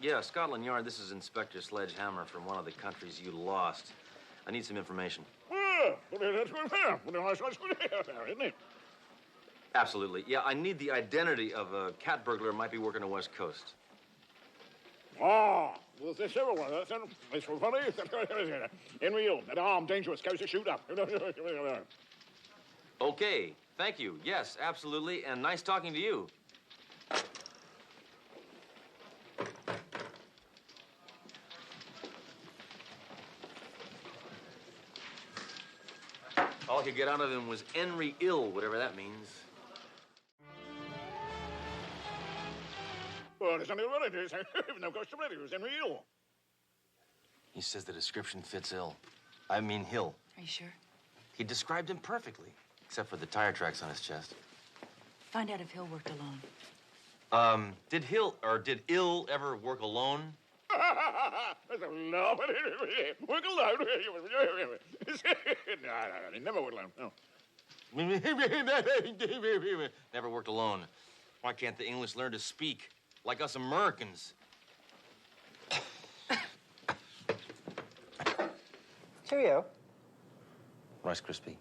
Yeah, Scotland Yard, this is Inspector Sledgehammer from one of the countries you lost. I need some information. Isn't it? Absolutely. Yeah, I need the identity of a cat burglar who might be working the West Coast. Ah, well, there's several ones. It's funny. In real, an armed, dangerous, goes to shoot up. Okay, thank you. Yes, absolutely, and nice talking to you. All I could get out of him was Henry Ill, whatever that means. Well, there's only relatives. No cost to relatives. Henry Ill. He says the description fits Ill. I mean Hill. Are you sure? He described him perfectly, except for the tire tracks on his chest. Find out if Hill worked alone. Did Ill ever work alone? No, but work alone. No, he never worked alone. No. Never worked alone. Why can't the English learn to speak like us Americans? Cheerio. Rice Krispie.